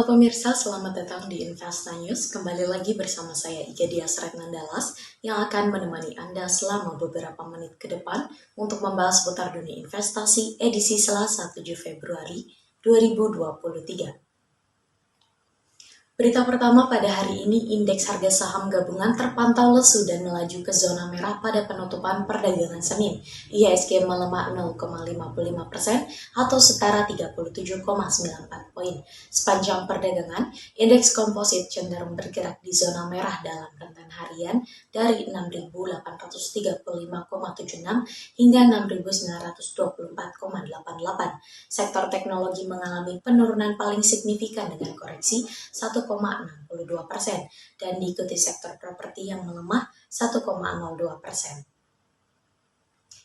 Halo pemirsa, selamat datang di Investa News. Kembali lagi bersama saya Ika Dias Retnandalas yang akan menemani Anda selama beberapa menit ke depan untuk membahas seputar dunia investasi edisi Selasa 7 Februari 2023. Berita pertama pada hari ini, indeks harga saham gabungan terpantau lesu dan melaju ke zona merah pada penutupan perdagangan Senin. IHSG melemah 0,55% atau setara 37,94 poin. Sepanjang perdagangan, indeks komposit cenderung bergerak di zona merah dalam rentan harian dari 6.835,76 hingga 6.924,88. Sektor teknologi mengalami penurunan paling signifikan dengan koreksi 1,62% dan diikuti sektor properti yang melemah 1,02%.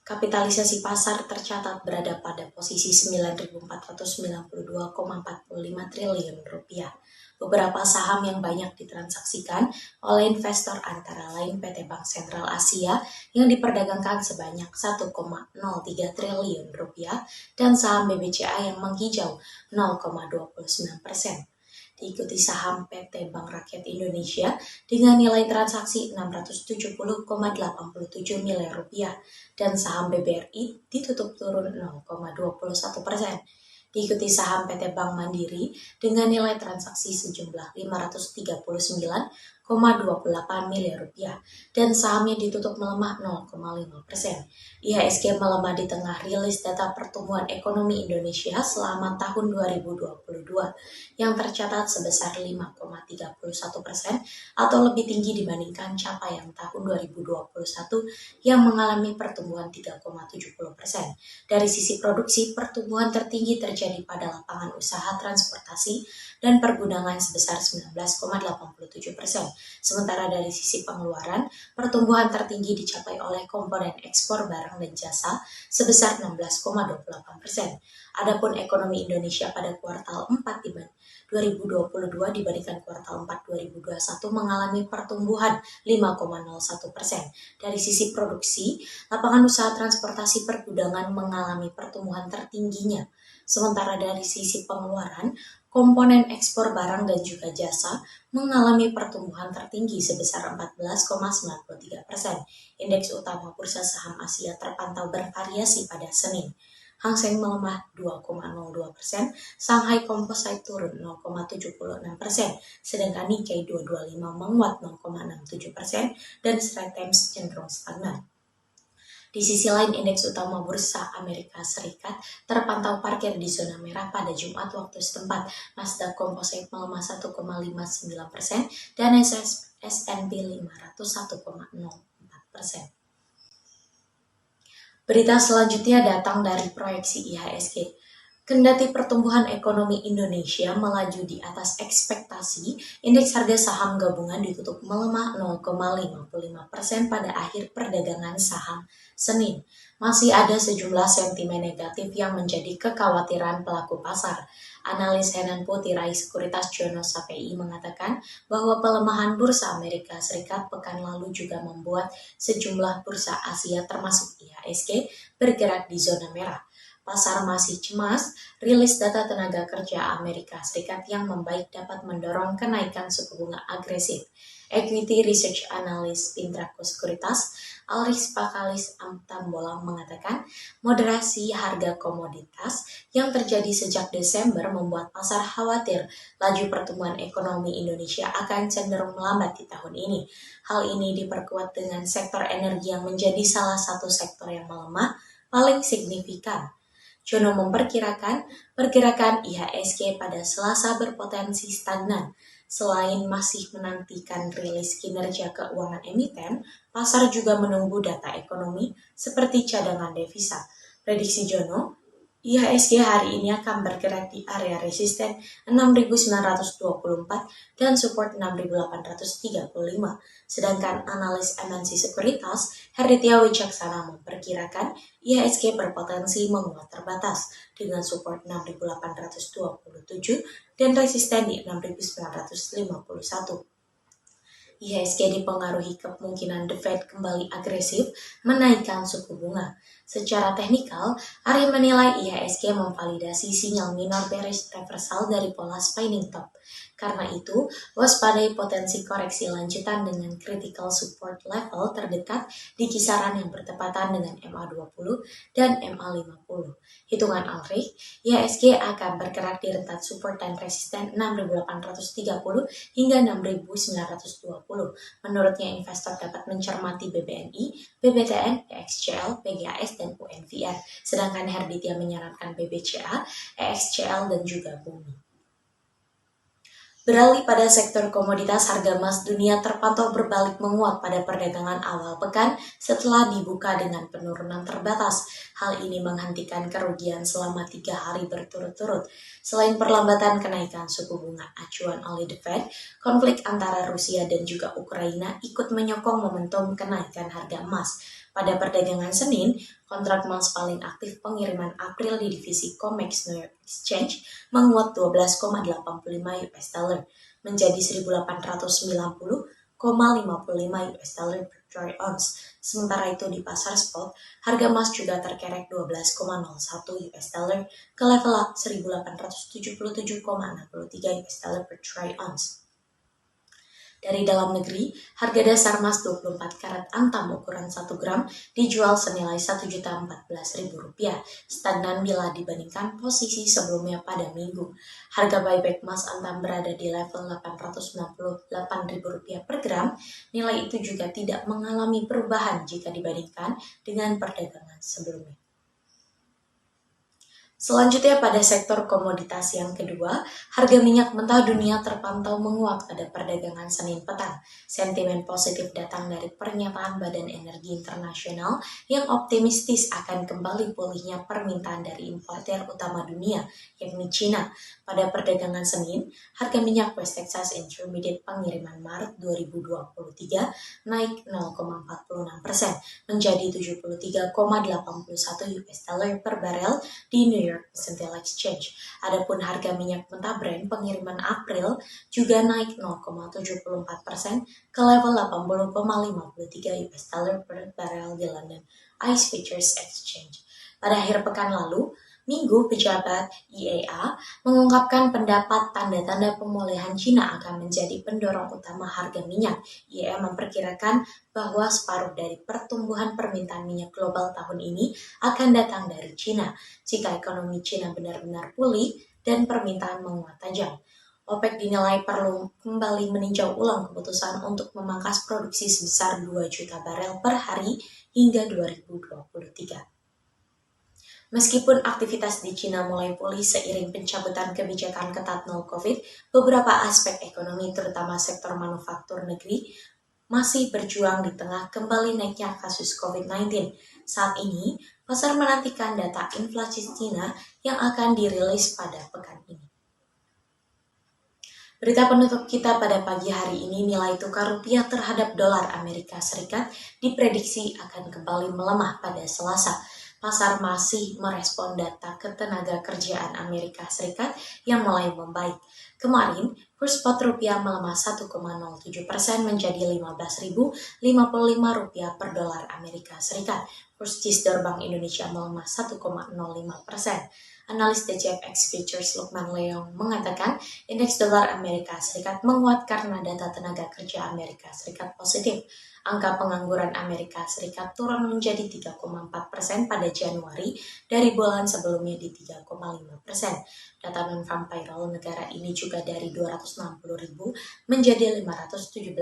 Kapitalisasi pasar tercatat berada pada posisi 9.492,45 triliun rupiah. Beberapa saham yang banyak ditransaksikan oleh investor antara lain PT Bank Sentral Asia yang diperdagangkan sebanyak 1,03 triliun rupiah dan saham BBCA yang menghijau 0,29%. Diikuti saham PT Bank Rakyat Indonesia dengan nilai transaksi 670,87 miliar rupiah dan saham BBRI ditutup turun 0,21%. Diikuti saham PT Bank Mandiri dengan nilai transaksi sejumlah 539,28 miliar rupiah dan sahamnya ditutup melemah 0,5%. IHSG melemah di tengah rilis data pertumbuhan ekonomi Indonesia selama tahun 2022 yang tercatat sebesar 5,31% atau lebih tinggi dibandingkan capaian tahun 2021 yang mengalami pertumbuhan 3,70%. Dari sisi produksi, pertumbuhan tertinggi terjadi pada lapangan usaha transportasi dan pergudangan sebesar 19,87%. Sementara dari sisi pengeluaran, pertumbuhan tertinggi dicapai oleh komponen ekspor barang dan jasa sebesar 16,28%. Adapun ekonomi Indonesia pada kuartal 4 2022 dibandingkan kuartal 4 2021 mengalami pertumbuhan 5,01%. Dari sisi produksi, lapangan usaha transportasi pergudangan mengalami pertumbuhan tertingginya. Sementara dari sisi pengeluaran, komponen ekspor barang dan juga jasa mengalami pertumbuhan tertinggi sebesar 14,93%. Indeks utama bursa saham Asia terpantau bervariasi pada Senin. Hang Seng melemah 2,02%, Shanghai Composite turun 0,76%, sedangkan Nikkei 225 menguat 0,67% dan Straits Times cenderung stagnan. Di sisi lain, indeks utama bursa Amerika Serikat terpantau parkir di zona merah pada Jumat waktu setempat. Nasdaq Composite melemah 1,59% dan S&P 500 1,04%. Berita selanjutnya datang dari proyeksi IHSG. Kendati pertumbuhan ekonomi Indonesia melaju di atas ekspektasi, indeks harga saham gabungan ditutup melemah 0,55% pada akhir perdagangan saham Senin. Masih ada sejumlah sentimen negatif yang menjadi kekhawatiran pelaku pasar. Analis Henan Putirai Sekuritas Jono Sapei mengatakan bahwa pelemahan bursa Amerika Serikat pekan lalu juga membuat sejumlah bursa Asia termasuk IHSG bergerak di zona merah. Pasar masih cemas, rilis data tenaga kerja Amerika Serikat yang membaik dapat mendorong kenaikan suku bunga agresif. Equity Research Analyst Pintraco Sekuritas, Alris Pakalis Tambolang mengatakan moderasi harga komoditas yang terjadi sejak Desember membuat pasar khawatir laju pertumbuhan ekonomi Indonesia akan cenderung melambat di tahun ini. Hal ini diperkuat dengan sektor energi yang menjadi salah satu sektor yang melemah paling signifikan. Jono memperkirakan pergerakan IHSG pada Selasa berpotensi stagnan. Selain masih menantikan rilis kinerja keuangan emiten, pasar juga menunggu data ekonomi seperti cadangan devisa. Prediksi Jono, IHSG hari ini akan bergerak di area resisten 6.924 dan support 6.835. Sedangkan analis MNC Sekuritas, Herditya Wicaksana memperkirakan IHSG berpotensi menguat terbatas dengan support 6.827 dan resisten di 6.951. IHSG dipengaruhi kemungkinan The Fed kembali agresif menaikkan suku bunga. Secara teknikal, Ari menilai IHSG memvalidasi sinyal minor bearish reversal dari pola spinning top. Karena itu, waspadai potensi koreksi lanjutan dengan critical support level terdekat di kisaran yang bertepatan dengan MA20 dan MA50. Hitungan Alrik, IHSG akan bergerak di rentan support dan resisten 6.830 hingga 6.920. Menurutnya, investor dapat mencermati BBNI, BBTN, EXCL, PGAS, dan UNVR. Sedangkan Herditya menyarankan BBCA, EXCL, dan juga Bumi. Beralih pada sektor komoditas, harga emas dunia terpantau berbalik menguat pada perdagangan awal pekan setelah dibuka dengan penurunan terbatas. Hal ini menghentikan kerugian selama 3 hari berturut-turut. Selain perlambatan kenaikan suku bunga acuan oleh The Fed, konflik antara Rusia dan juga Ukraina ikut menyokong momentum kenaikan harga emas. Pada perdagangan Senin, kontrak emas paling aktif pengiriman April di divisi COMEX New York Exchange menguat 12,85 US dollar menjadi 1.890,55 US dollar per troy ounce. Sementara itu di pasar spot, harga emas juga terkerek 12,01 US dollar ke level 1.877,63 US dollar per troy ounce. Dari dalam negeri, harga dasar emas 24 karat antam ukuran 1 gram dijual senilai Rp1.014.000, stagnan bila dibandingkan posisi sebelumnya pada minggu. Harga buyback emas antam berada di level Rp898.000 per gram, nilai itu juga tidak mengalami perubahan jika dibandingkan dengan perdagangan sebelumnya. Selanjutnya pada sektor komoditas yang kedua, harga minyak mentah dunia terpantau menguat pada perdagangan Senin petang. Sentimen positif datang dari pernyataan Badan Energi Internasional yang optimistis akan kembali pulihnya permintaan dari importer utama dunia, yakni China. Pada perdagangan Senin, harga minyak West Texas Intermediate pengiriman Maret 2023 naik 0,46% menjadi 73,81 US dollar per barel di New York Central Exchange. Adapun harga minyak mentah Brent pengiriman April juga naik 0,74% ke level 80,53 US dollar per barel di London ICE Futures Exchange. Pada akhir pekan lalu, Minggu, pejabat IEA mengungkapkan pendapat tanda-tanda pemulihan Cina akan menjadi pendorong utama harga minyak. IEA memperkirakan bahwa separuh dari pertumbuhan permintaan minyak global tahun ini akan datang dari Cina jika ekonomi Cina benar-benar pulih dan permintaan menguat tajam. OPEC dinilai perlu kembali meninjau ulang keputusan untuk memangkas produksi sebesar 2 juta barel per hari hingga 2023. Meskipun aktivitas di Cina mulai pulih seiring pencabutan kebijakan ketat nol COVID, beberapa aspek ekonomi terutama sektor manufaktur negeri masih berjuang di tengah kembali naiknya kasus COVID-19. Saat ini, pasar menantikan data inflasi Cina yang akan dirilis pada pekan ini. Berita penutup kita pada pagi hari ini, nilai tukar rupiah terhadap dolar Amerika Serikat diprediksi akan kembali melemah pada Selasa. Pasar masih merespon data ketenaga kerjaan Amerika Serikat yang mulai membaik. Kemarin, kurs spot rupiah melemah 1,07% menjadi Rp15.055 per dolar Amerika Serikat. Kurs GISDOR Bank Indonesia melemah 1,05%. Analis DCFX Futures Lukman Leong mengatakan indeks dolar Amerika Serikat menguat karena data tenaga kerja Amerika Serikat positif. Angka pengangguran Amerika Serikat turun menjadi 3,4% pada Januari dari bulan sebelumnya di 3,5%. Data non-farm payroll negara ini juga dari 260.000 menjadi 517.000.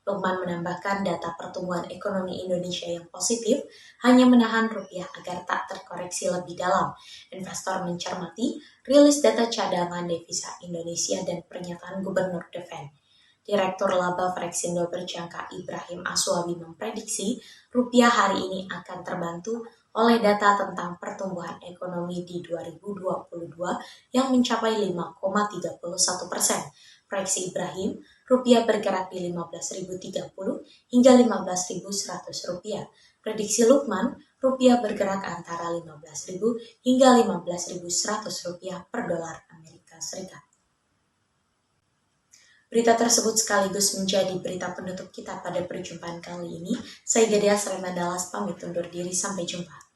Lukman menambahkan data pertumbuhan ekonomi Indonesia yang positif hanya menahan rupiah agar tak terkoreksi lebih dalam. Investor mencermati rilis data cadangan devisa Indonesia dan pernyataan Gubernur The Fed. Direktur Laba Frexindo Berjangka Ibrahim Aswabi memprediksi rupiah hari ini akan terbantu oleh data tentang pertumbuhan ekonomi di 2022 yang mencapai 5,31%. Proyeksi Ibrahim, rupiah bergerak di 15.030 hingga 15.100 rupiah. Prediksi Lukman, rupiah bergerak antara 15.000 hingga 15.100 rupiah per dolar Amerika Serikat. Berita tersebut sekaligus menjadi berita penutup kita pada perjumpaan kali ini. Saya Gadia Serena Dallas pamit undur diri, sampai jumpa.